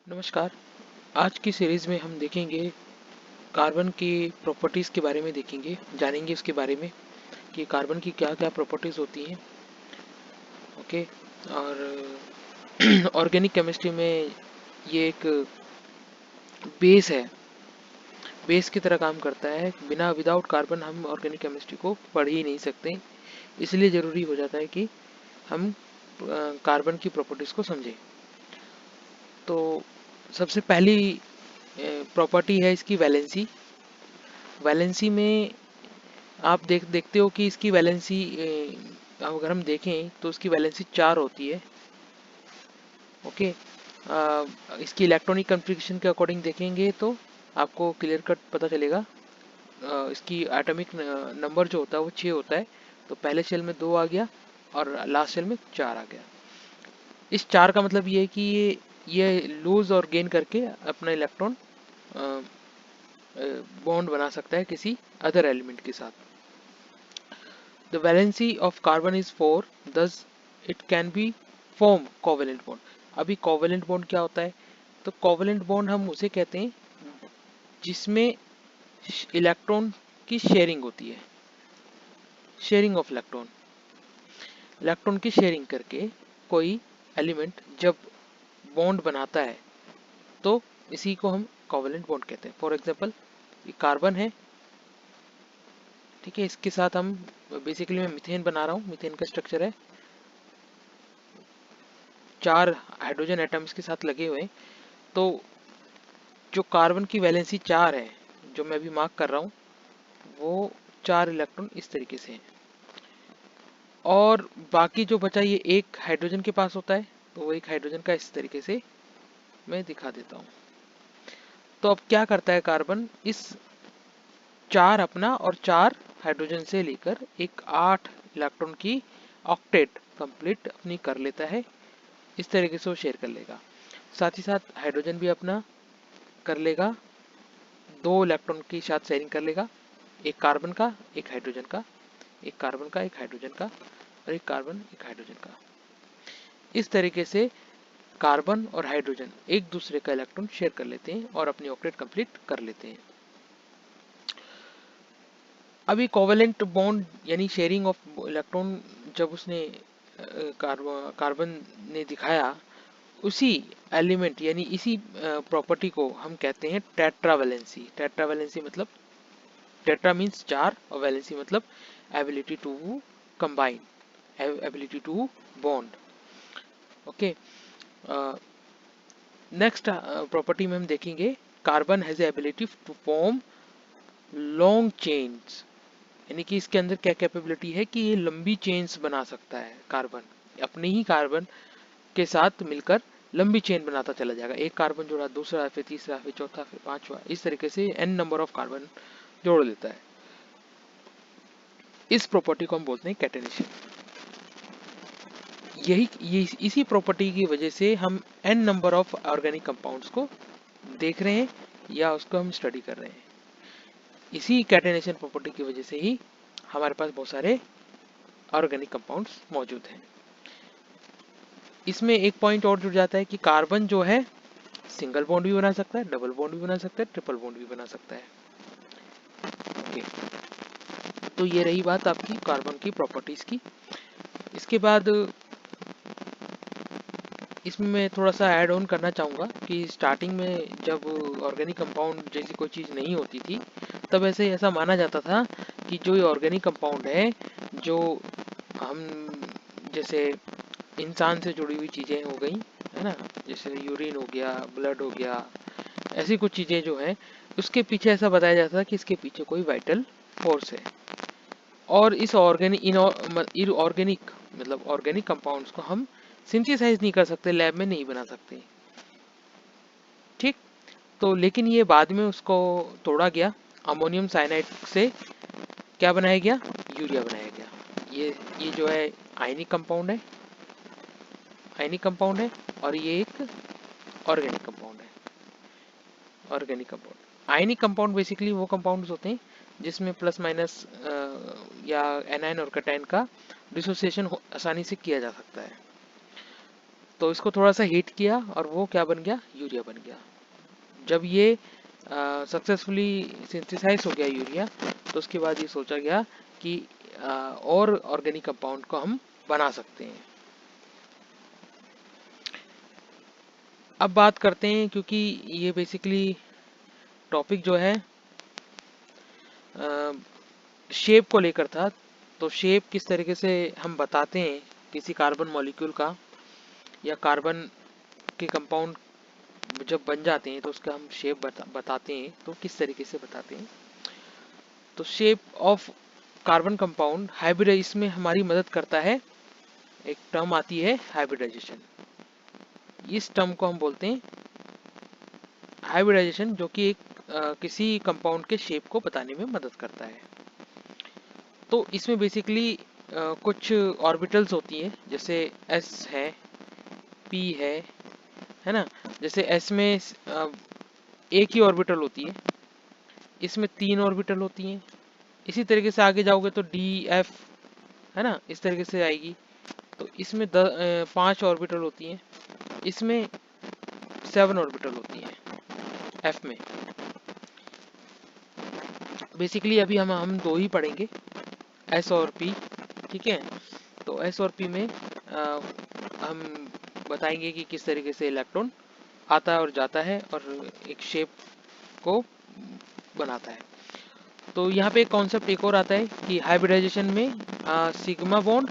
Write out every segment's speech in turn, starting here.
नमस्कार। आज की सीरीज़ में हम देखेंगे कार्बन की प्रॉपर्टीज़ के बारे में देखेंगे, जानेंगे उसके बारे में कि कार्बन की क्या क्या प्रॉपर्टीज़ होती हैं। ओके। और ऑर्गेनिक केमिस्ट्री में ये एक बेस है, बेस की तरह काम करता है। विदाउट कार्बन हम ऑर्गेनिक केमिस्ट्री को पढ़ ही नहीं सकते, इसलिए ज़रूरी हो जाता है कि हम कार्बन की प्रॉपर्टीज़ को समझें। तो सबसे पहली प्रॉपर्टी है इसकी वैलेंसी। वैलेंसी में आप देखते हो कि इसकी वैलेंसी अगर हम देखें तो उसकी वैलेंसी 4 होती है। ओके। इसकी इलेक्ट्रॉनिक कन्फिग्रेशन के अकॉर्डिंग देखेंगे तो आपको क्लियर कट पता चलेगा। इसकी एटॉमिक नंबर जो होता है वो 6 होता है। तो पहले शेल में 2 आ गया और लास्ट शेल में 4 आ गया। इस 4 का मतलब ये है कि ये लूज और गेन करके अपना इलेक्ट्रॉन बॉन्ड बना सकता है किसी अदर एलिमेंट के साथ। The valency of carbon is 4, thus it can be form covalent bond. अभी covalent bond क्या होता है? तो covalent bond हम उसे कहते हैं जिसमें इलेक्ट्रॉन की शेयरिंग होती है। शेयरिंग ऑफ इलेक्ट्रॉन, इलेक्ट्रॉन की शेयरिंग करके कोई एलिमेंट जब बॉन्ड बनाता है तो इसी को हम कोवेलेंट बॉन्ड कहते हैं। फॉर एग्जांपल ये कार्बन है, ठीक है, इसके साथ हम बेसिकली मैं मीथेन बना रहा हूँ। मीथेन का स्ट्रक्चर है 4 हाइड्रोजन एटम्स के साथ लगे हुए हैं। तो जो कार्बन की वैलेंसी 4 है, जो मैं अभी मार्क कर रहा हूँ, वो 4 इलेक्ट्रॉन इस तरीके से हैं। और बाकी जो बचा ये एक हाइड्रोजन के पास होता है, तो वो एक हाइड्रोजन का इस तरीके से मैं दिखा देता हूँ। तो अब क्या करता है कार्बन, इस 4 अपना और 4 हाइड्रोजन से लेकर एक 8 इलेक्ट्रॉन की ऑक्टेट कंप्लीट अपनी कर लेता है। इस तरीके से वो शेयर कर लेगा। साथ ही साथ हाइड्रोजन भी अपना कर लेगा, 2 इलेक्ट्रॉन के साथ शेयरिंग कर लेगा, एक कार्बन का, एक हाइड्रोजन का, एक कार्बन का, एक हाइड्रोजन का और एक कार्बन, एक हाइड्रोजन का। इस तरीके से कार्बन और हाइड्रोजन एक दूसरे का इलेक्ट्रॉन शेयर कर लेते हैं और अपनी ऑक्टेट कंप्लीट कर लेते हैं। अभी कोवेलेंट बॉन्ड यानी शेयरिंग ऑफ इलेक्ट्रॉन जब उसने कार्बन ने दिखाया, उसी एलिमेंट यानी इसी प्रॉपर्टी को हम कहते हैं टेट्रावैलेंसी। टेट्रावैलेंसी मतलब टेट्रा मीन्स 4 और वैलेंसी मतलब ability to combine, ability to bond. Okay. Next property में हम देखेंगे carbon has ability to form long chains, यानी कि इसके अंदर क्या कैपेबिलिटी है कि ये लंबी चेन्स बना सकता है। कार्बन अपने ही कार्बन के साथ मिलकर लंबी चेन बनाता चला जाएगा। एक कार्बन जोड़ा, दूसरा, फिर तीसरा, फिर चौथा, फिर पांचवा, इस तरीके से n नंबर ऑफ कार्बन जोड़ लेता है। इस प्रॉपर्टी को हम बोलते हैं कैटेनेशन। इसी प्रॉपर्टी की वजह से हम n number of organic compounds को देख रहे हैं या उसको हम स्टडी कर रहे हैं। इसी कैटेनेशन प्रॉपर्टी की वजह से ही हमारे पास बहुत सारे ऑर्गेनिक कंपाउंड्स मौजूद हैं। इसमें एक पॉइंट और जुड़ जाता है कि कार्बन जो है सिंगल बॉन्ड भी बना सकता है, डबल बॉन्ड भी बना सकता है, ट्रिपल बॉन्ड भी बना सकता है। ओके। तो ये रही बात आपकी कार्बन की प्रॉपर्टीज की। इसके बाद इसमें मैं थोड़ा सा ऐड ऑन करना चाहूँगा कि स्टार्टिंग में जब ऑर्गेनिक कंपाउंड जैसी कोई चीज़ नहीं होती थी, तब ऐसा माना जाता था कि जो ये ऑर्गेनिक कंपाउंड है, जो हम जैसे इंसान से जुड़ी हुई चीज़ें हो गई है ना, जैसे यूरिन हो गया, ब्लड हो गया, ऐसी कुछ चीज़ें जो हैं, उसके पीछे ऐसा बताया जाता था कि इसके पीछे कोई वाइटल फोर्स है। और इस ऑर्गेनिक मतलब ऑर्गेनिक कंपाउंड्स को हम सिंथेसाइज नहीं कर सकते, लैब में नहीं बना सकते, ठीक। तो लेकिन ये बाद में उसको तोड़ा गया, अमोनियम साइनाइड से क्या बनाया गया, यूरिया बनाया गया। ये जो है आयनिक कंपाउंड है, आयनिक कंपाउंड है, और ये एक ऑर्गेनिक कंपाउंड है। Organic compound, ionic compound basically वो कंपाउंड्स होते हैं जिसमें प्लस माइनस या एनायन और कैटायन का डिसोसिएशन आसानी से किया जा सकता है। तो इसको थोड़ा सा हीट किया और वो क्या बन गया, यूरिया बन गया। जब ये सक्सेसफुली सिंथेसाइज हो गया यूरिया, तो उसके बाद ये सोचा गया कि और ऑर्गेनिक कंपाउंड को हम बना सकते हैं। अब बात करते हैं, क्योंकि ये बेसिकली टॉपिक जो है शेप को लेकर था, तो शेप किस तरीके से हम बताते हैं किसी कार्बन मॉलिक्यूल का, या कार्बन के कंपाउंड जब बन जाते हैं तो उसका हम शेप बताते हैं, तो किस तरीके से बताते हैं। तो shape of carbon compound hybrid, इसमें हमारी मदद करता है, एक टर्म आती है हाइब्रिडाइजेशन। इस टर्म को हम बोलते हैं हाइब्रिडाइजेशन, जो कि एक किसी कंपाउंड के शेप को बताने में मदद करता है। तो इसमें बेसिकली कुछ ऑर्बिटल्स होती हैं, जैसे s है, p है ना। जैसे s में एक ही ऑर्बिटल होती है, इसमें 3 ऑर्बिटल होती हैं। इसी तरीके से आगे जाओगे तो d f है ना, इस तरीके से आएगी। तो इसमें 5 ऑर्बिटल होती हैं, इसमें 7 ऑर्बिटल होती हैं f में। बेसिकली अभी हम दो ही पढ़ेंगे, s और p, ठीक है। तो s और p में हम बताएंगे कि किस तरीके से इलेक्ट्रॉन आता है और जाता है और एक शेप को बनाता है। तो यहाँ पे एक कॉन्सेप्ट एक और आता है कि हाइब्रिडाइजेशन में सिग्मा बॉन्ड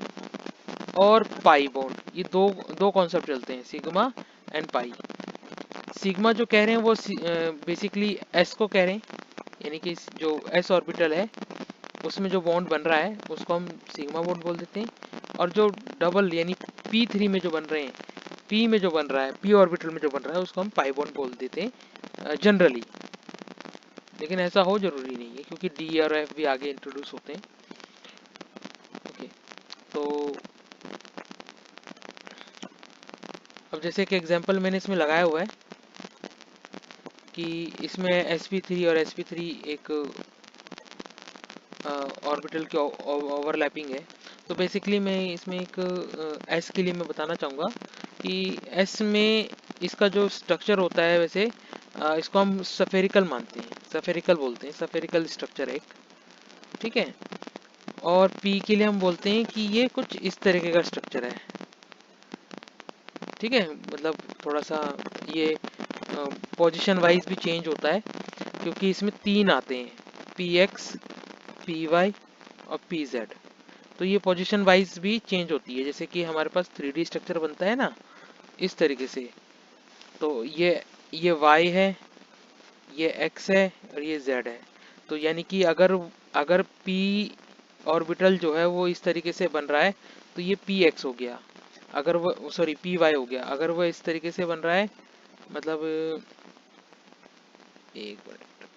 और पाई बॉन्ड, ये दो कॉन्सेप्ट चलते हैं, सिग्मा एंड पाई। सिग्मा जो कह रहे हैं वो बेसिकली s को कह रहे हैं, यानी कि जो s ऑर्बिटल है उसमें जो बॉन्ड बन रहा है उसको हम सिग्मा बॉन्ड बोल देते हैं। और जो डबल यानी p3 में जो बन रहे हैं, p में जो बन रहा है, p ऑर्बिटल में जो बन रहा है उसको हम पाई बॉन्ड बोल देते हैं जनरली। लेकिन ऐसा हो जरूरी नहीं है, क्योंकि d और f भी आगे इंट्रोड्यूस होते हैं। ओके, तो अब जैसे कि एग्जांपल मैंने इसमें लगाया हुआ है कि इसमें sp3 और sp3 एक ऑर्बिटल की ओवरलैपिंग है। तो बेसिकली मैं इसमें एक s के लिए मैं बताना चाहूँगा कि s में इसका जो स्ट्रक्चर होता है, वैसे इसको हम सफेरिकल मानते हैं, सफेरिकल बोलते हैं, सफेरिकल स्ट्रक्चर एक, ठीक है। और p के लिए हम बोलते हैं कि ये कुछ इस तरीके का स्ट्रक्चर है, ठीक है। मतलब थोड़ा सा ये पोजीशन वाइज भी चेंज होता है, क्योंकि इसमें 3 आते हैं, px, py और pz। तो ये पोजीशन वाइज भी चेंज होती है, जैसे कि हमारे पास 3D स्ट्रक्चर बनता है ना, इस तरीके से। तो ये y है, ये x है और ये z है। तो यानी कि अगर p ऑर्बिटल जो है वो इस तरीके से बन रहा है तो ये px हो गया, अगर वो सॉरी py हो गया। अगर वो इस तरीके से बन रहा है, मतलब एक मिनट,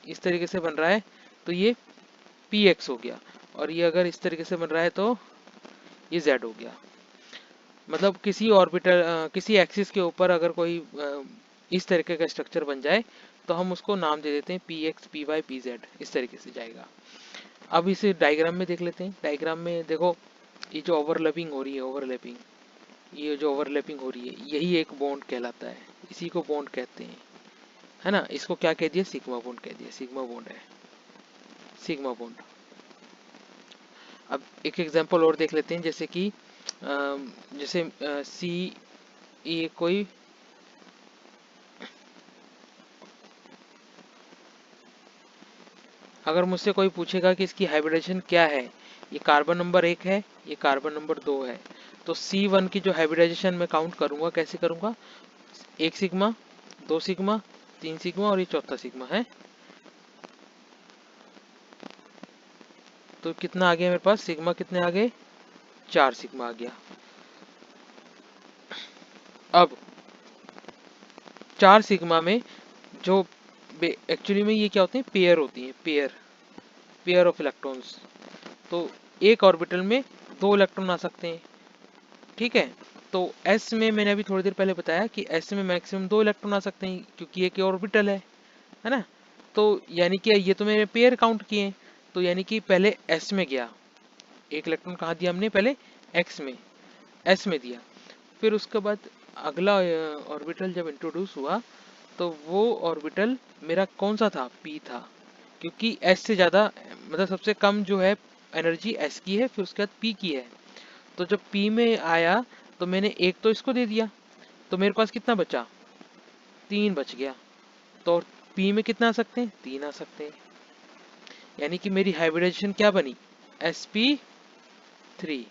इस तरीके से बन रहा है तो ये px हो गया। और ये अगर इस तरीके से बन रहा है तो ये z हो गया। मतलब किसी ऑर्बिटल किसी एक्सिस के ऊपर अगर कोई इस तरीके का स्ट्रक्चर बन जाए तो हम उसको नाम दे देते हैं px, py, pz, इस तरीके से जाएगा। अब इसे डायग्राम में देख लेते हैं। डायग्राम में देखो, ये जो ओवरलैपिंग हो रही है, ये जो ओवरलैपिंग हो रही है, यही एक बॉन्ड कहलाता है, इसी को बॉन्ड कहते हैं, है ना। इसको क्या कह दिया, सिग्मा बॉन्ड कह दिया, सिग्मा बॉन्ड है, सिग्मा बॉन्ड। अब एक एग्जांपल और देख लेते हैं, जैसे कि जैसे सी, ये कोई अगर मुझसे कोई पूछेगा कि इसकी हाइब्रिडेशन क्या है, ये कार्बन नंबर 1 है, ये कार्बन नंबर 2 है, तो C1 की जो हाइब्रिडाइजेशन मैं काउंट करूंगा, कैसे करूंगा, 1 सिग्मा, 2 सिग्मा, 3 सिग्मा और ये चौथा सिग्मा है। तो कितना आ गया मेरे पास, सिग्मा कितने आ गए, 4 सिग्मा आ गया। अब 4 सिग्मा में जो एक्चुअली में ये क्या होते हैं, पेयर होती हैं, पेयर ऑफ इलेक्ट्रॉन्स। तो एक ऑर्बिटल में 2 इलेक्ट्रॉन आ सकते हैं, ठीक है। तो s में मैंने अभी थोड़ी देर पहले बताया कि s में मैक्सिमम 2 इलेक्ट्रॉन आ सकते हैं, क्योंकि एक ऑर्बिटल है ना। तो यानी कि ये तो मैंने पेयर काउंट किए, तो यानी कि पहले s में गया, एक इलेक्ट्रॉन कहाँ दिया हमने, पहले x में, s में दिया, फिर उसके बाद अगला ऑर्बिटल जब इंट्रोड्यूस हुआ तो वो ऑर्बिटल मेरा कौन सा था, पी था, क्योंकि एस से ज़्यादा, मतलब सबसे कम जो है एनर्जी एस की है, फिर उसके बाद पी की है। तो जब पी में आया तो मैंने एक तो इसको दे दिया, तो मेरे पास कितना बचा, 3 बच गया। तो पी में कितना आ सकते हैं, 3 आ सकते हैं। यानी कि मेरी हाइब्रिडाइजेशन क्या बनी, sp3,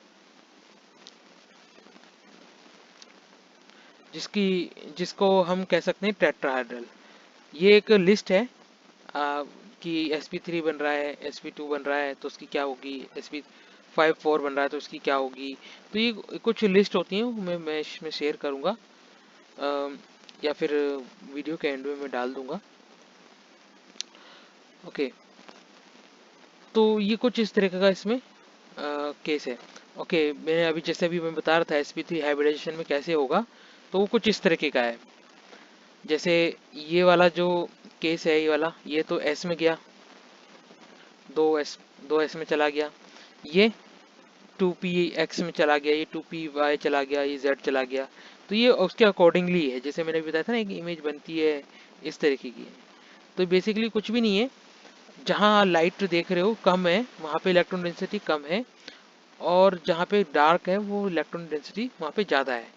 जिसकी जिसको हम कह सकते हैं टेट्राहेड्रल। ये एक लिस्ट है कि sp3 बन रहा है, sp2 बन रहा है तो उसकी क्या होगी, sp5 4 बन रहा है तो उसकी क्या होगी। तो ये कुछ लिस्ट होती हैं, मैं इसमें शेयर करूँगा, या फिर वीडियो के एंड में मैं डाल दूंगा। ओके, तो ये कुछ इस तरह का इसमें केस है। ओके, मैंने अभी जैसे अभी मैं बता रहा था sp3 हाइब्रिडाइजेशन में कैसे होगा, तो वो कुछ इस तरीके का है। जैसे ये वाला जो केस है, ये वाला, ये तो s में गया, 2s 2s में चला गया, ये 2p(x) में चला गया, ये 2p(y) चला गया, ये z चला गया। तो ये उसके अकॉर्डिंगली है, जैसे मैंने बताया था ना, एक इमेज बनती है इस तरीके की है। तो बेसिकली कुछ भी नहीं है, जहाँ लाइट देख रहे हो कम है वहाँ पे इलेक्ट्रॉन डेंसिटी कम है, और जहाँ पे डार्क है वो इलेक्ट्रॉन डेंसिटी वहाँ पे ज़्यादा है।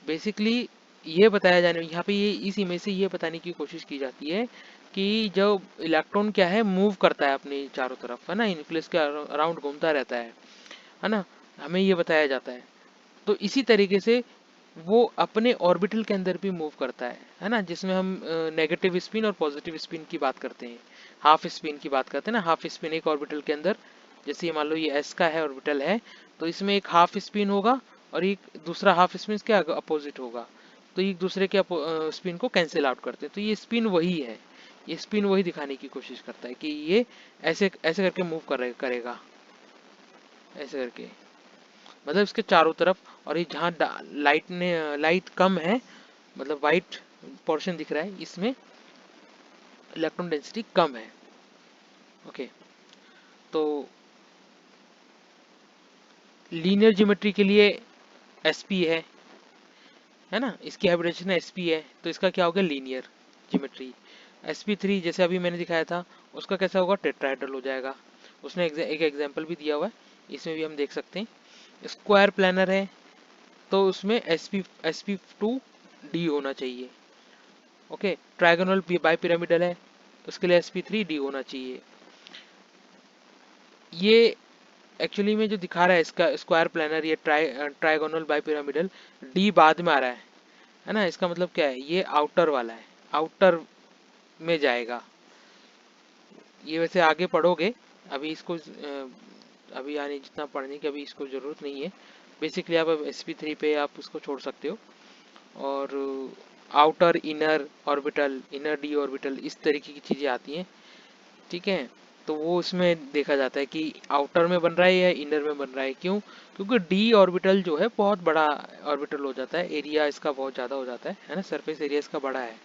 बेसिकली ये बताया जाने, यहाँ पे ये इस इमेज से ये बताने की कोशिश की जाती है कि जब इलेक्ट्रॉन क्या है, मूव करता है अपने चारों तरफ, है ना, न्यूक्लियस के अराउंड घूमता रहता है ना, हमें ये बताया जाता है। तो इसी तरीके से वो अपने ऑर्बिटल के अंदर भी मूव करता है ना, जिसमें हम नेगेटिव स्पिन और पॉजिटिव स्पिन की बात करते हैं, हाफ स्पिन की बात करते हैं ना। हाफ स्पिन एक ऑर्बिटल के अंदर, जैसे ये मान लो ये एस का है ऑर्बिटल है, तो इसमें एक हाफ स्पिन होगा और एक दूसरा हाफ स्पिन इसके अपोजिट होगा, तो एक दूसरे के स्पिन को कैंसिल आउट करते हैं। तो ये स्पिन वही है, ये स्पिन वही दिखाने की कोशिश करता है कि ये ऐसे ऐसे करके मूव करेगा, ऐसे करके, मतलब इसके चारों तरफ। और ये जहाँ लाइट कम है, मतलब वाइट पोर्शन दिख रहा है, इसमें इलेक्ट्रॉन डेंसिटी कम है। ओके, तो लीनियर ज्योमेट्री के लिए sp है ना, इसकी हाइब्रिडेशन sp है, तो इसका क्या होगा, लीनियर ज्योमेट्री। sp3 जैसे अभी मैंने दिखाया था, उसका कैसा होगा, टेट्राहेड्रल हो जाएगा। उसने एक एग्जांपल भी दिया हुआ है, इसमें भी हम देख सकते हैं। स्क्वायर प्लानर है तो उसमें sp2d होना चाहिए। ओके, ट्रायगोनल बाई पिरामिडल है, उसके लिए sp3d होना चाहिए। ये एक्चुअली में जो दिखा रहा है इसका स्क्वायर प्लानर, ये ट्रायगोनल बाई पिरामिडल, डी बाद में आ रहा है ना, इसका मतलब क्या है, ये आउटर वाला है, आउटर में जाएगा। ये वैसे आगे पढ़ोगे, अभी इसको अभी यानी जितना पढ़ने की अभी इसको ज़रूरत नहीं है। बेसिकली आप sp3 पे आप उसको छोड़ सकते हो। और outer inner orbital, inner D orbital, इस तरीके की चीज़ें आती हैं, ठीक है। तो वो उसमें देखा जाता है कि आउटर में बन रहा है या इनर में बन रहा है, क्यों, क्योंकि डी ऑर्बिटल जो है बहुत बड़ा ऑर्बिटल हो जाता है, एरिया इसका बहुत ज़्यादा हो जाता है ना, सरफेस एरिया इसका बड़ा है,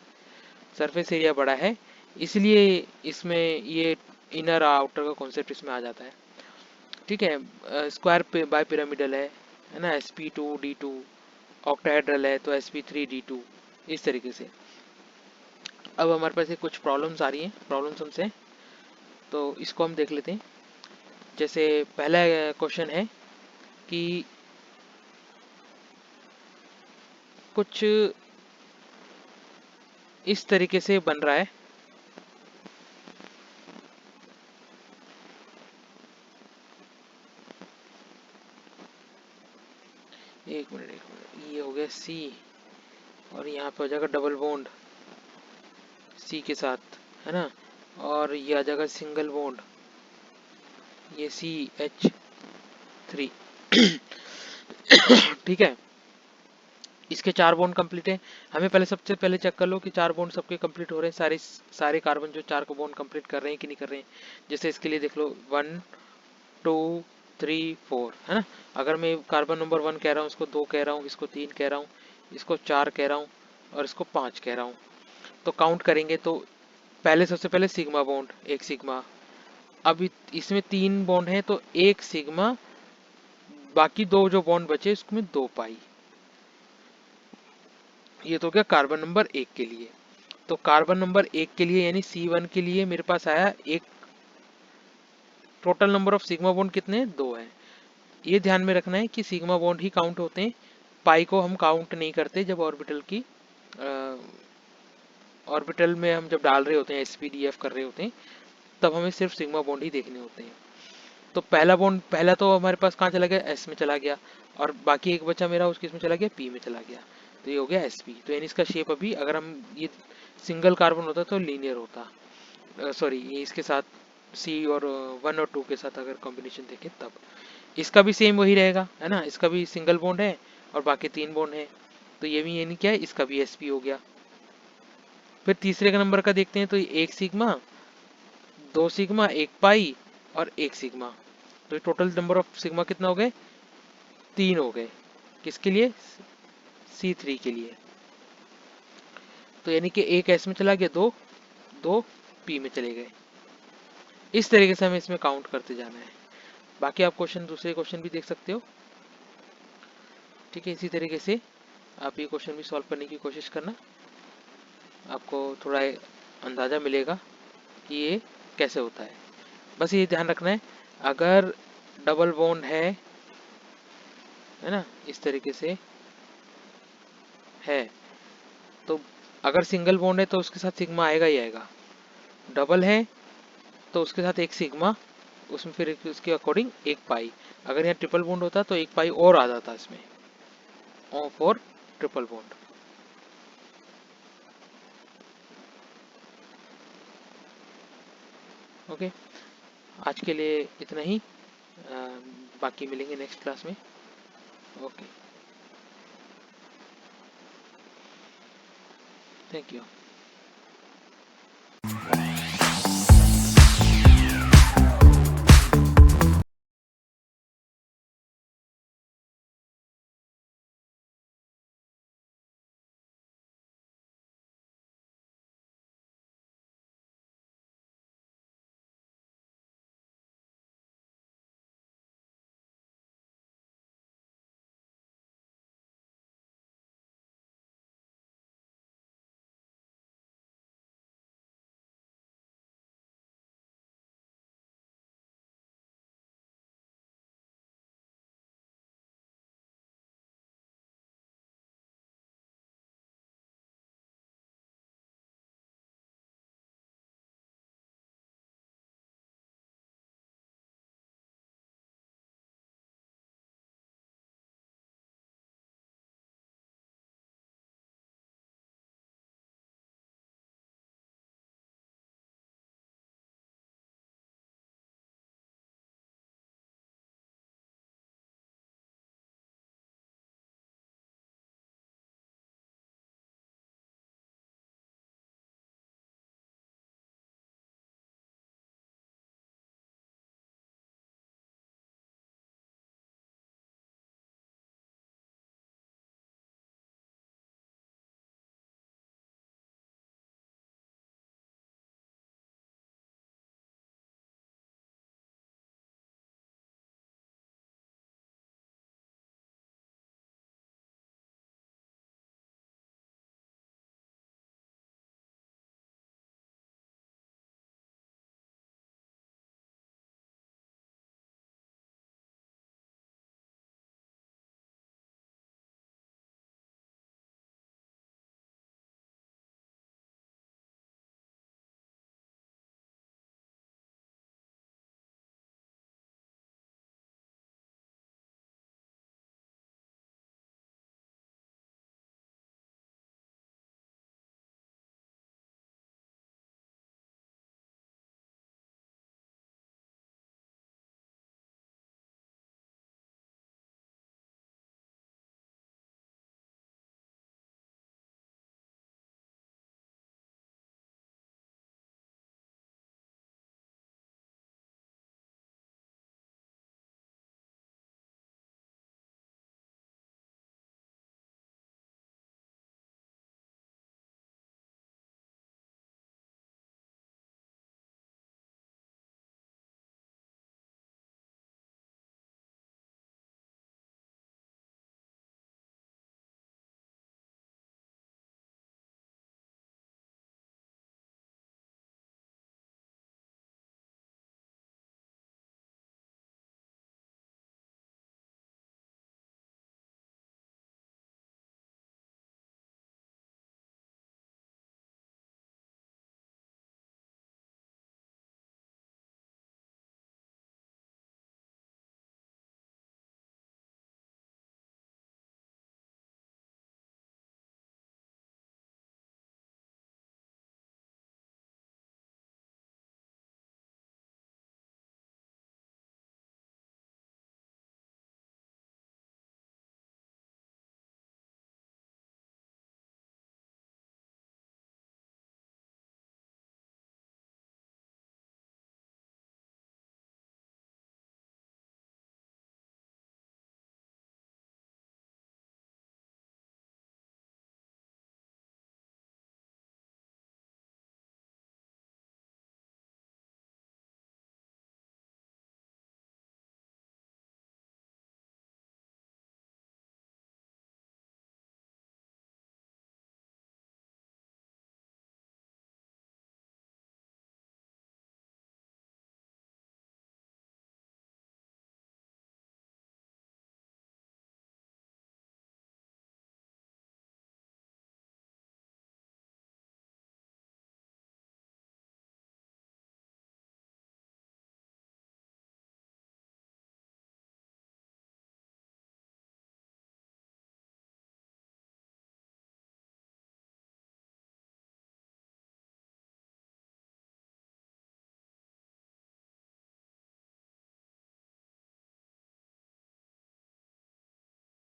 सरफेस एरिया बड़ा है, इसलिए इसमें ये इनर आउटर का कॉन्सेप्ट इसमें आ जाता है, ठीक है। स्क्वायर पे बाय पिरामिडल है ना, sp2d2, ऑक्टाहेड्रल है तो sp3d2, इस तरीके से। अब हमारे पास ये कुछ प्रॉब्लम्स आ रही हैं, प्रॉब्लम्स हमसे, तो इसको हम देख लेते हैं। जैसे पहला क्वेश्चन है कि कुछ इस तरीके से बन रहा है, एक मिनट, ये हो गया सी, और यहाँ पे हो जाएगा डबल बॉन्ड सी के साथ, है ना, और ये आ जाएगा सिंगल बॉन्ड, ये CH3 ठीक है। इसके 4 बॉन्ड कंप्लीट है। हमें पहले सबसे पहले चेक कर लो कि 4 बॉन्ड सबके कंप्लीट हो रहे हैं, सारे सारे कार्बन जो 4 को बॉन्ड कंप्लीट कर रहे हैं कि नहीं कर रहे हैं। जैसे इसके लिए देख लो 1 2 3 4, है ना। अगर मैं कार्बन नंबर 1 कह रहा हूँ, इसको 2 कह रहा हूँ, इसको 3 कह रहा हूँ, इसको 4 कह रहा हूँ, और इसको 5 कह रहा हूँ, तो काउंट करेंगे तो पहले सबसे पहले सिग्मा बॉन्ड, एक सिग्मा। अब इसमें 3 बॉन्ड है तो एक सिग्मा, बाकी 2 जो बॉन्ड बचे इसमें 2 पाई, ये तो क्या कार्बन नंबर 1 के लिए। तो कार्बन नंबर 1 के लिए यानी C1 के लिए मेरे पास आया एक, total number of sigma bond कितने, 2 है। ये ध्यान में रखना है कि सिग्मा बॉन्ड ही काउंट होते हैं, पाई को हम काउंट नहीं करते जब ऑर्बिटल की ऑर्बिटल में हम जब डाल रहे होते हैं, SPDF कर रहे होते हैं, तब हमें सिर्फ सिग्मा बॉन्ड ही देखने होते हैं। तो पहला बॉन्ड, पहला तो हमारे पास कहाँ चला गया, S में चला गया, और बाकी एक बचा मेरा उसके इसमें चला गया, P में चला गया, तो ये हो गया SP। तो यानी इसका शेप अभी, अगर हम ये सिंगल कार्बन होता तो लीनियर होता, सॉरी ये इसके साथ C और 1 और 2 के साथ अगर कॉम्बिनेशन देखें तब। इसका भी सेम वही रहेगा, है ना, इसका भी सिंगल बॉन्ड है और बाकी 3 बॉन्ड है, तो ये भी यानी क्या है, इसका भी SP हो गया। फिर तीसरे का नंबर का देखते हैं, तो एक सिग्मा, 2 सिग्मा, एक पाई और एक सिग्मा, तो टोटल नंबर ऑफ सिग्मा कितना हो गए, 3 हो गए। किसके लिए, C3 के लिए। तो यानी कि एक S में चला गया, दो, दो P में चले गए। इस तरीके से हमें इसमें काउंट करते जाना है। बाकी आप क्वेश्चन, दूसरे क्वेश्चन भी देख सकते हो, ठीक है। इसी तरीके से आप ये क्वेश्चन भी सॉल्व करने की कोशिश करना, आपको थोड़ा अंदाज़ा मिलेगा कि ये कैसे होता है। बस ये ध्यान रखना है, अगर डबल बॉन्ड है ना, इस तरीके से है, तो अगर सिंगल बॉन्ड है तो उसके साथ सिग्मा आएगा ही आएगा, डबल है तो उसके साथ एक सिग्मा, उसमें फिर उसके अकॉर्डिंग एक पाई, अगर यहाँ ट्रिपल बॉन्ड होता तो एक पाई और आ जाता इसमें, फॉर ट्रिपल बॉन्ड। ओके, आज के लिए इतना ही, बाकी मिलेंगे नेक्स्ट क्लास में। Okay, thank you.